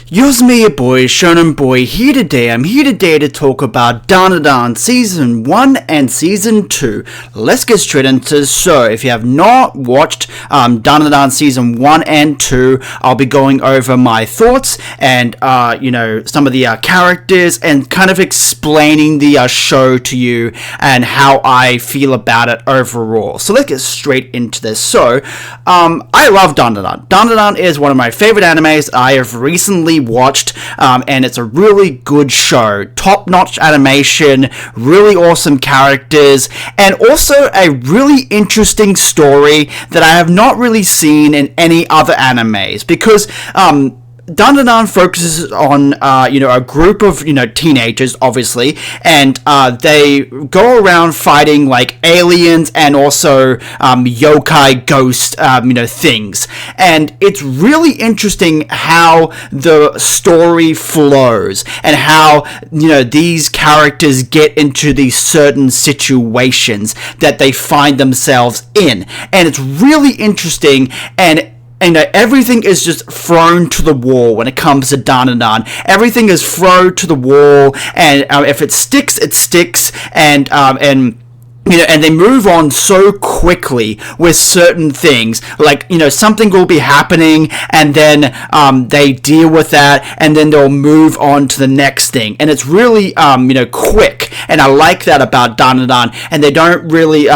Yo's me, your boy, Shonen Boy, here today. I'm here today to talk about DanDaDan Season 1 and Season 2. Let's get straight into this. So, if you have not watched DanDaDan Season 1 and 2, I'll be going over my thoughts and, some of the characters and kind of explaining the show to you and how I feel about it overall. So, let's get straight into this. So, I love DanDaDan. DanDaDan is one of my favorite animes I have recently watched, and it's a really good show. Top-notch animation, really awesome characters, and also a really interesting story that I have not really seen in any other animes, because DanDaDan focuses on, a group of, teenagers, obviously, and they go around fighting, aliens and also yokai ghost, things. And it's really interesting how the story flows and how, these characters get into these certain situations that they find themselves in. And it's really interesting, and everything is just thrown to the wall when it comes to DanDaDan. Everything is thrown to the wall, and if it sticks, it sticks, and they move on so quickly with certain things. Something will be happening, and then they deal with that, and then they'll move on to the next thing. And it's really, quick. And I like that about DanDaDan. And they don't really,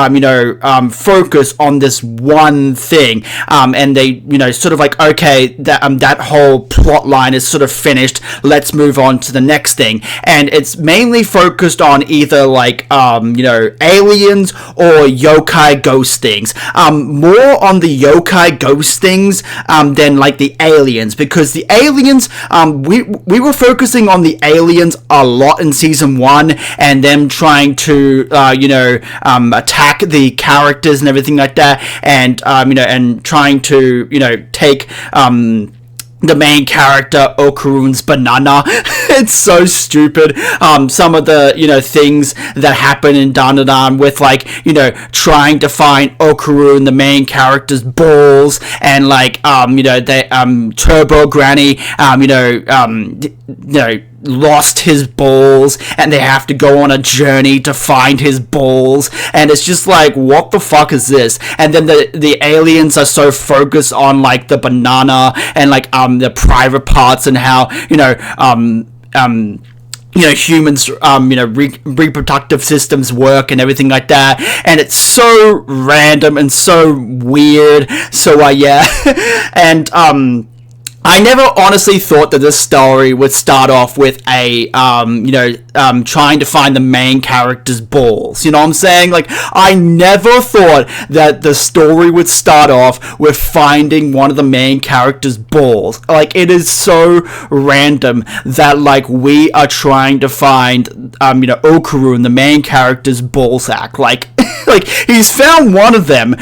focus on this one thing. And they, sort of okay, that whole plot line is sort of finished. Let's move on to the next thing. And it's mainly focused on either, aliens or yokai ghost things. More on the yokai ghost things than the aliens, because the aliens, we were focusing on the aliens a lot in season 1, and them trying to attack the characters and everything like that, and and trying to take the main character, Okurun's banana. It's so stupid. Some of the, things that happen in DanDaDan with, trying to find Okurun, the main character's balls, and, Turbo Granny, lost his balls, and they have to go on a journey to find his balls, and it's just what the fuck is this? And then the aliens are so focused on the banana and the private parts, and how humans, reproductive systems work and everything like that, and it's so random and so weird. So yeah. And I never honestly thought that this story would start off with a, trying to find the main character's balls. You know what I'm saying? I never thought that the story would start off with finding one of the main character's balls. It is so random that, we are trying to find, Okurun, the main character's ball sack. He's found one of them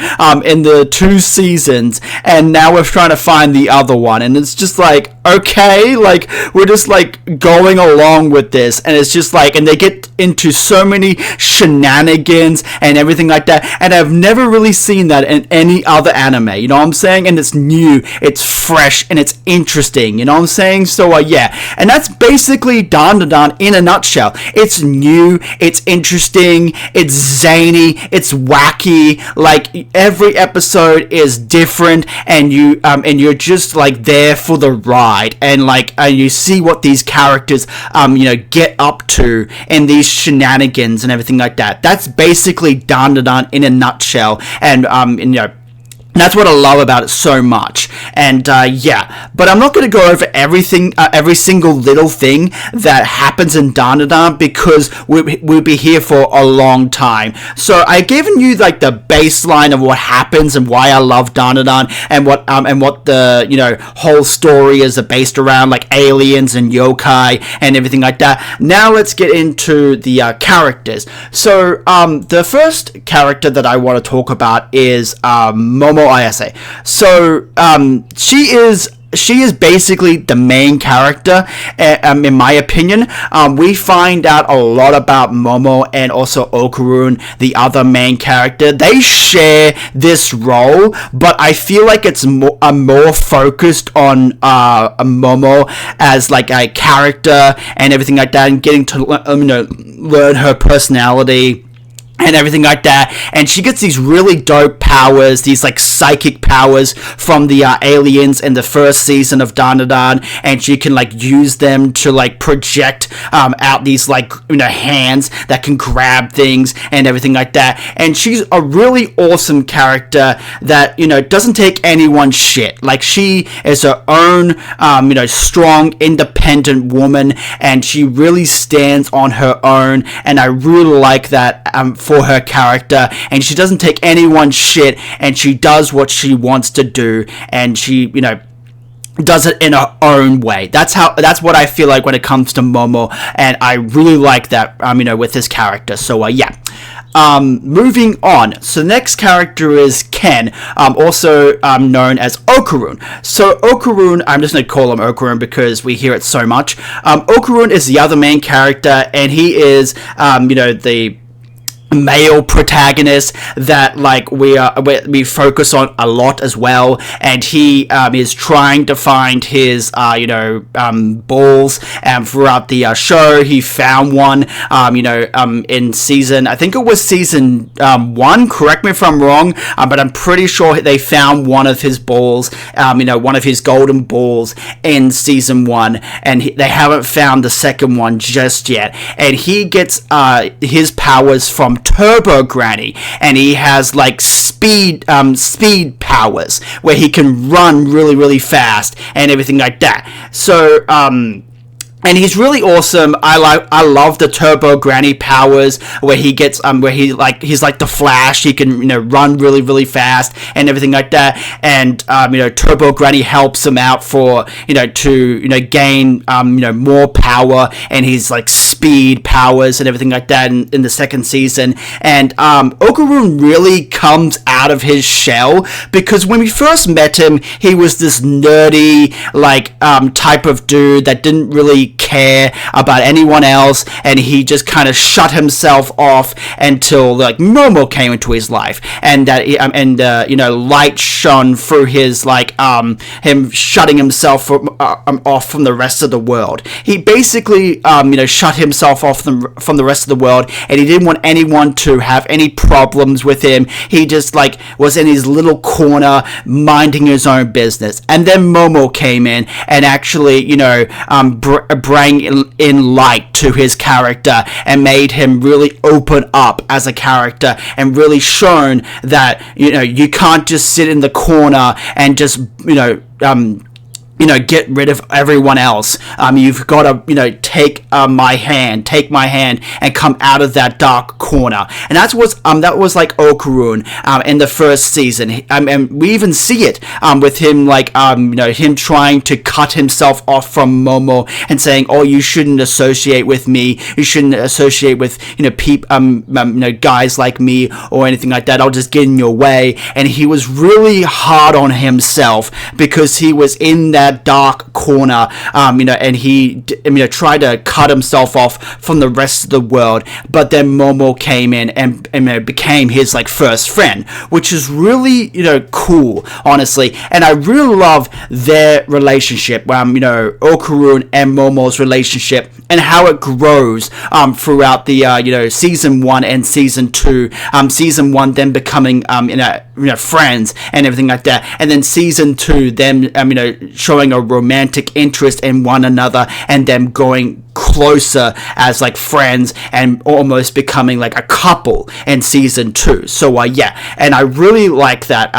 in the 2 seasons, and now we're trying to find the other one, and it's just okay, we're just going along with this, and it's just and they get into so many shenanigans and everything like that, and I've never really seen that in any other anime, you know what I'm saying? And it's new, it's fresh, and it's interesting, you know what I'm saying? So yeah, and that's basically DanDaDan in a nutshell. It's new, it's interesting, it's zany, it's wacky. Every episode is different, and you're just there for the ride, and you see what these characters get up to in these shenanigans and everything like that. That's basically DanDaDan in a nutshell, and that's what I love about it so much. And yeah, but I'm not going to go over everything, every single little thing that happens in DanDaDan, because we'll be here for a long time. So I've given you the baseline of what happens and why I love DanDaDan, and what the whole story is based around, aliens and yokai and everything like that. Now let's get into the characters. So the first character that I want to talk about is Momo Ayase. So she is she is basically the main character, in my opinion. We find out a lot about Momo and also Okarun, the other main character. They share this role, but I feel like it's more focused on Momo as like a character and everything like that, and getting to learn her personality and everything like that. And she gets these really dope powers, these like psychic powers from the aliens in the first season of DanDaDan, and she can like use them to like project out these like hands that can grab things and everything like that. And she's a really awesome character that doesn't take anyone's shit. Like, she is her own strong, independent woman, and she really stands on her own, and I really like that for her character. And she doesn't take anyone's shit, and she does what she wants to do, and she does it in her own way. That's what I feel like when it comes to Momo, and I really like that with this character. So yeah. Moving on. So the next character is Ken, also known as Okarun. So Okarun, I'm just going to call him Okarun because we hear it so much. Okarun is the other main character, and he is, the male protagonist that like we focus on a lot as well, and he is trying to find his balls throughout the show. He found one in season, I think it was season 1, correct me if I'm wrong, but I'm pretty sure they found one of his balls, one of his golden balls in season 1, and they haven't found the second one just yet. And he gets his powers from Turbo Granny, and he has like speed powers where he can run really, really fast and everything like that. So and he's really awesome. I love the Turbo Granny powers where he gets he's like the Flash. He can run really, really fast and everything like that. And Turbo Granny helps him out to gain more power, and his like speed powers and everything like that in the second season. And Okarun really comes out of his shell, because when we first met him, he was this nerdy type of dude that didn't really care about anyone else, and he just kind of shut himself off until like Momo came into his life, and that light shone through his him shutting himself off from the rest of the world. He basically shut himself off from the rest of the world, and he didn't want anyone to have any problems with him. He just was in his little corner minding his own business. And then Momo came in and actually bring in light to his character and made him really open up as a character, and really shown that you can't just sit in the corner and just get rid of everyone else. You've got to, take my hand, and come out of that dark corner. And that was like Okarun in the first season. And we even see it with him, him trying to cut himself off from Momo and saying, "Oh, you shouldn't associate with me. You shouldn't associate with guys like me or anything like that. I'll just get in your way." And he was really hard on himself because he was in that dark corner, and he tried to cut himself off from the rest of the world. But then Momo came in and became his first friend, which is really cool, honestly. And I really love their relationship, Okarun and Momo's relationship, and how it grows throughout the season 1 and season 2. Season 1 then becoming friends and everything like that, and then season 2 them showing a romantic interest in one another, and them going closer as friends and almost becoming a couple in season 2. So yeah, and I really like that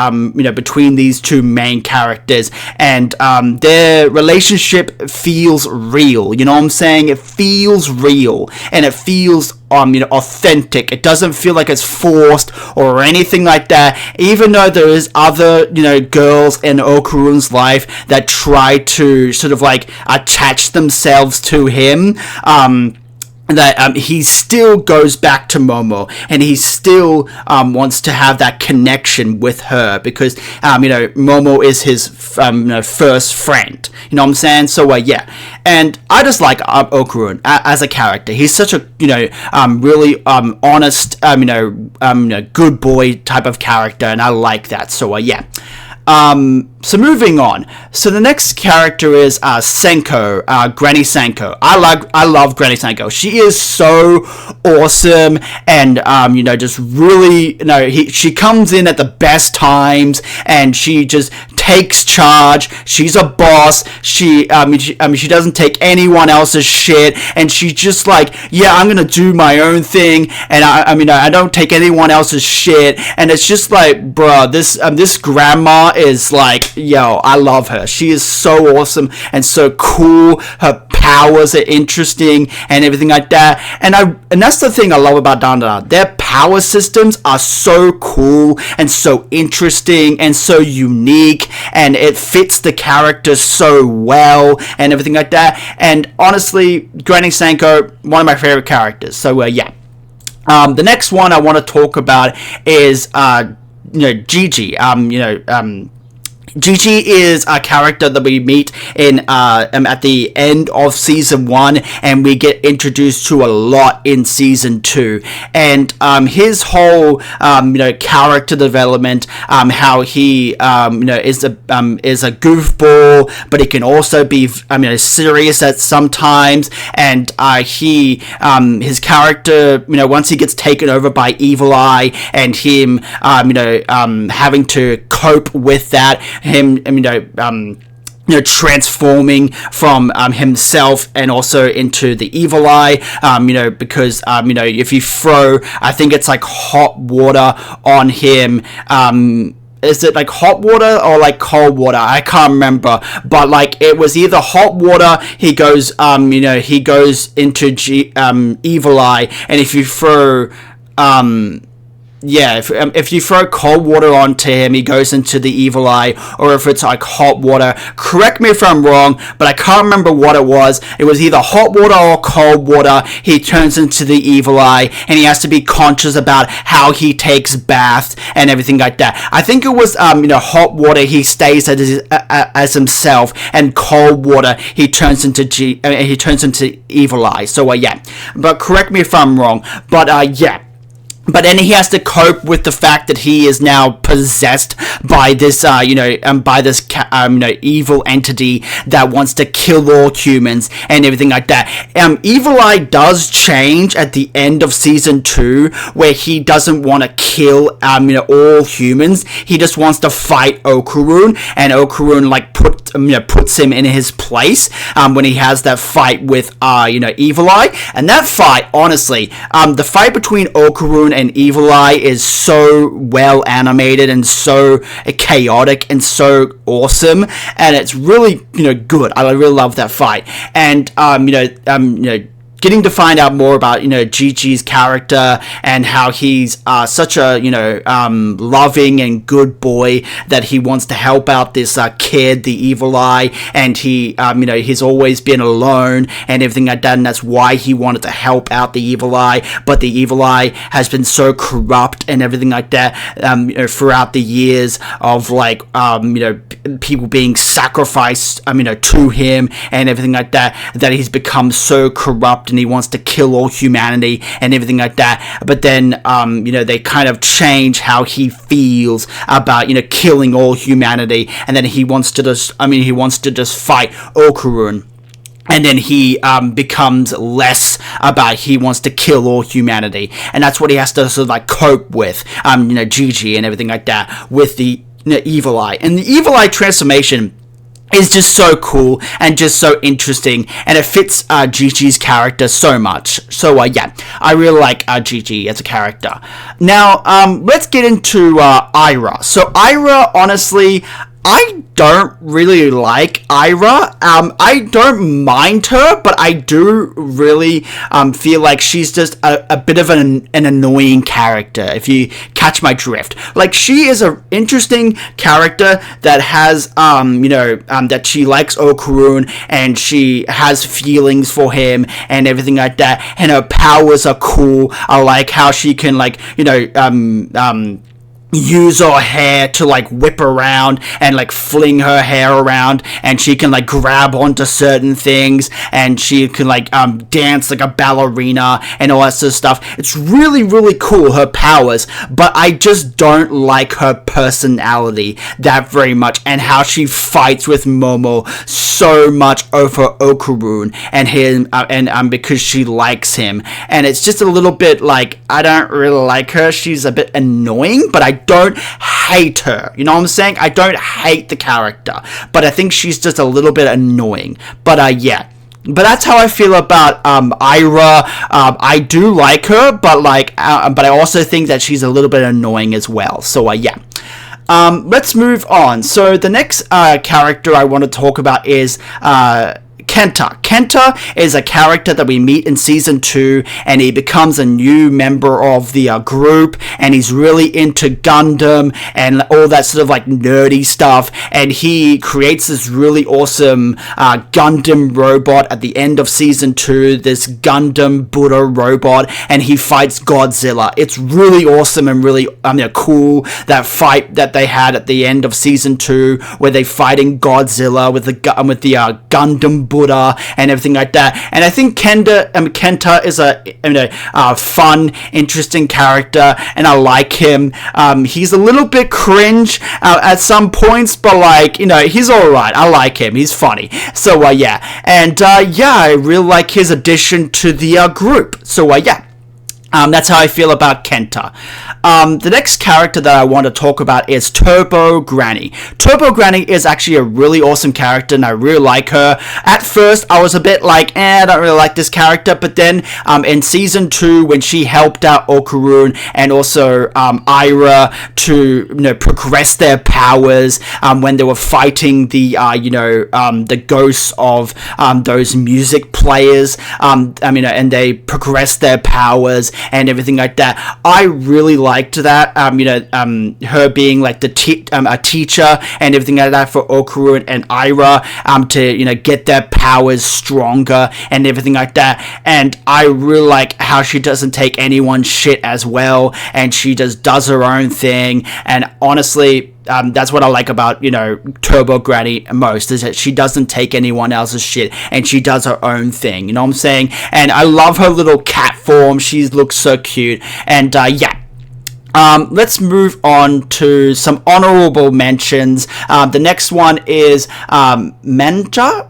between these two main characters, and their relationship feels real. You know what I'm saying? It feels real, and it feels authentic. It doesn't feel like it's forced or anything like that, even though there is other girls in Okarun's life that try to sort of attach themselves to him. that he still goes back to Momo, and he still wants to have that connection with her, because Momo is his first friend, you know what I'm saying? So yeah, and I just like Okurun as a character. He's such a really honest good boy type of character, and I like that. So yeah. So moving on. So the next character is Senko, Granny Senko. I love Granny Senko. She is so awesome, and just really, she comes in at the best times, and she just takes charge. She's a boss. She doesn't take anyone else's shit, and she's just like, yeah, I'm gonna do my own thing, and I don't take anyone else's shit, and it's just like, bruh, this grandma is like, yo, I love her. She is so awesome and so cool. Her powers are interesting and everything like that. And that's the thing I love about DanDaDan. Their power systems are so cool and so interesting and so unique, and it fits the character so well and everything like that. And honestly, Granny Senko, one of my favorite characters. So yeah. The next one I want to talk about is Gigi. Gigi is a character that we meet in at the end of season 1, and we get introduced to a lot in season 2. And his whole character development, how he is a goofball, but he can also be serious at sometimes. And his character, once he gets taken over by Evil Eye, and him having to cope with that, him transforming from himself and also into the Evil Eye, because if you throw, I think it's like hot water on him, is it like hot water or like cold water? I can't remember, but like it was either hot water. He goes into Evil Eye, and if you throw if you throw cold water onto him, he goes into the Evil Eye. Or if it's like hot water, correct me if I'm wrong, but I can't remember what it was. It was either hot water or cold water. He turns into the Evil Eye, and he has to be conscious about how he takes baths and everything like that. I think it was hot water, he stays as himself, and cold water he turns into Evil Eye. So yeah, but correct me if I'm wrong. But yeah. But then he has to cope with the fact that he is now possessed by this, evil entity that wants to kill all humans and everything like that. Evil Eye does change at the end of season 2, where he doesn't want to kill, all humans. He just wants to fight Okurun, and Okurun puts him in his place when he has that fight with Evil Eye. And that fight, honestly, the fight between Okurun and Evil Eye is so well animated and so chaotic and so awesome, and it's really good. I really love that fight. And getting to find out more about Gigi's character, and how he's such a loving and good boy, that he wants to help out this kid, the Evil Eye, and he's always been alone and everything like that, and that's why he wanted to help out the Evil Eye. But the Evil Eye has been so corrupt and everything like that throughout the years of people being sacrificed to him and everything like that, that he's become so corrupt, and he wants to kill all humanity and everything like that. But then they kind of change how he feels about killing all humanity, and then he wants to just fight Okurun. And then he becomes less about he wants to kill all humanity, and that's what he has to sort of cope with, Gigi and everything like that, with the Evil Eye. And the Evil Eye transformation is just so cool and just so interesting, and it fits Gigi's character so much. So yeah, I really like Gigi as a character. Now let's get into Ira. So Ira, honestly, I don't really like Ira. I don't mind her, but I do really feel like she's just a bit of an annoying character, if you catch my drift. Like, she is an interesting character that has, that she likes Okurun, and she has feelings for him, and everything like that, and her powers are cool. I like how she can, like, use her hair to, like, whip around and, like, fling her hair around, and she can, like, grab onto certain things, and she can, like, dance like a ballerina and all that sort of stuff. It's really, really cool, her powers, but I just don't like her personality that very much, and how she fights with Momo so much over Okurun and him, and because she likes him, and it's just a little bit, like, I don't really like her. She's a bit annoying, but I don't hate her. You know what I'm saying? I don't hate the character, but I think she's just a little bit annoying. But yeah. But that's how I feel about Ira. I do like her, but I also think that she's a little bit annoying as well. So yeah. Let's move on. So the next character I want to talk about is Kenta. Kenta is a character that we meet in season 2, and he becomes a new member of the group, and he's really into Gundam and all that sort of, like, nerdy stuff, and he creates this really awesome Gundam robot at the end of season 2, this Gundam Buddha robot, and he fights Godzilla. It's really awesome and really cool, that fight that they had at the end of season 2, where they're fighting Godzilla with the Gundam Buddha and everything like that. And I think Kenta is a fun, interesting character, and I like him. He's a little bit cringe at some points, but, like, he's alright. I like him. He's funny. So yeah. And I really like his addition to the group. So yeah. That's how I feel about Kenta. The next character that I want to talk about is Turbo Granny. Turbo Granny is actually a really awesome character, and I really like her. At first, I was a bit like, I don't really like this character, but then in season 2, when she helped out Okurun and also Ira to progress their powers, when they were fighting the ghosts of those music players, and they progressed their powers and everything like that. I really liked that. Her being like a teacher and everything like that for Okurun and Ira, to get their powers stronger and everything like that. And I really like how she doesn't take anyone's shit as well, and she just does her own thing. And honestly, that's what I like about, Turbo Granny most, is that she doesn't take anyone else's shit, and she does her own thing, you know what I'm saying? And I love her little cat form. She looks so cute. And yeah. Let's move on to some honorable mentions. The next one is Mentra,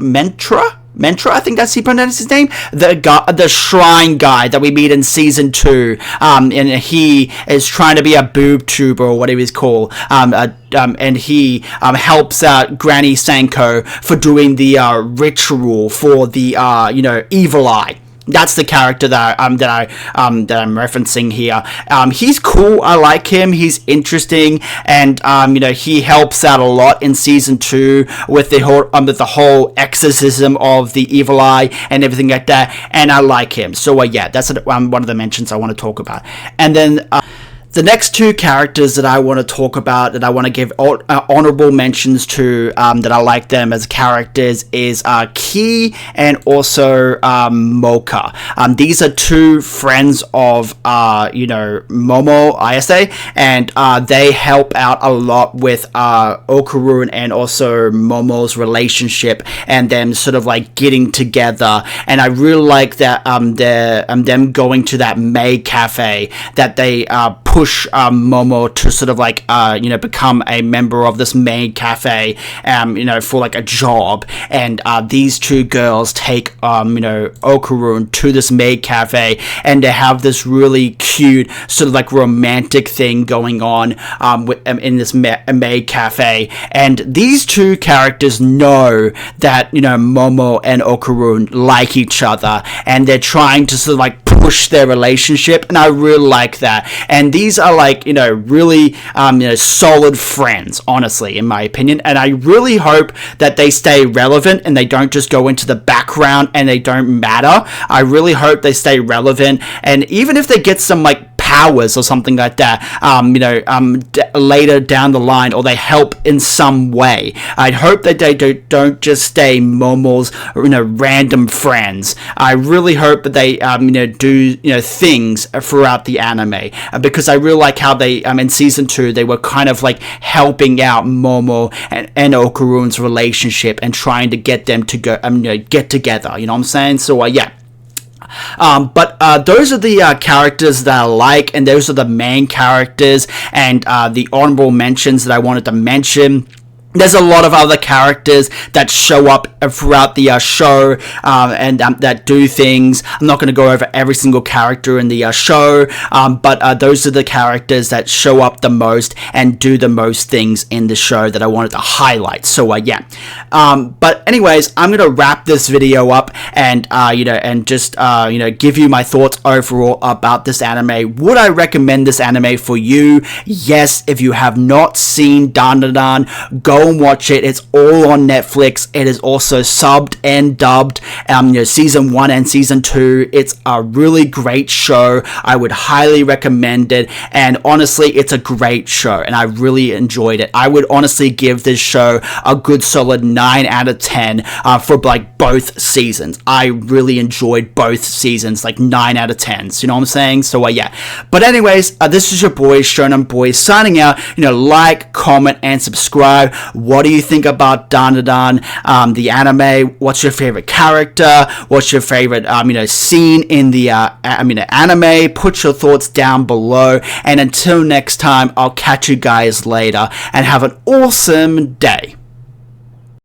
I think that's he pronounced his name. The shrine guy that we meet in season 2, and he is trying to be a boob tuber or whatever he's called. And he helps out Granny Sanko for doing the ritual for the evil eye. That's the character that I'm referencing here. He's cool. I like him. He's interesting, and he helps out a lot in season 2 with the whole exorcism of the evil eye and everything like that. And I like him. So yeah, that's one of the mentions I want to talk about. And then the next 2 characters that I want to talk about, that I want to give honorable mentions to, that I like them as characters, is Ki and also Mocha. These are 2 friends of Momo ISA, and they help out a lot with Okurun and also Momo's relationship, and them sort of like getting together. And I really like that them going to that maid cafe, that they push Momo to sort of like become a member of this maid cafe, for like a job. And these 2 girls take Okurun to this maid cafe, and they have this really cute sort of like romantic thing going on in this maid cafe. And these 2 characters know that Momo and Okurun like each other, and they're trying to sort of like push their relationship, and I really like that. And these are like, really, solid friends, honestly, in my opinion. And I really hope that they stay relevant and they don't just go into the background and they don't matter. I really hope they stay relevant, and even if they get some like powers or something like that, later down the line, or they help in some way, I hope that they don't just stay Momo's, random friends. I really hope that they, do, things throughout the anime, because I really like how they, in season 2, they were kind of like helping out Momo and Okuru's relationship and trying to get them to go, get together. You know what I'm saying? So yeah. But those are the characters that I like, and those are the main characters, and the honorable mentions that I wanted to mention. There's a lot of other characters that show up throughout the show, and that do things. I'm not going to go over every single character in the show, but those are the characters that show up the most and do the most things in the show that I wanted to highlight. So yeah. But anyways, I'm going to wrap this video up and just give you my thoughts overall about this anime. Would I recommend this anime for you? Yes. If you have not seen DanDaDan, go and watch it. It's all on Netflix. It is also subbed and dubbed. Season 1 and season 2. It's a really great show. I would highly recommend it. And honestly, it's a great show, and I really enjoyed it. I would honestly give this show a good solid 9 out of 10 for like both seasons. I really enjoyed both seasons, like 9 out of 10s. You know what I'm saying? So yeah. But anyways, this is your boy Shonen Boy signing out. Like, comment, and subscribe. What do you think about DanDaDan, the anime? What's your favorite character? What's your favorite, scene in the, anime? Put your thoughts down below. And until next time, I'll catch you guys later. And have an awesome day.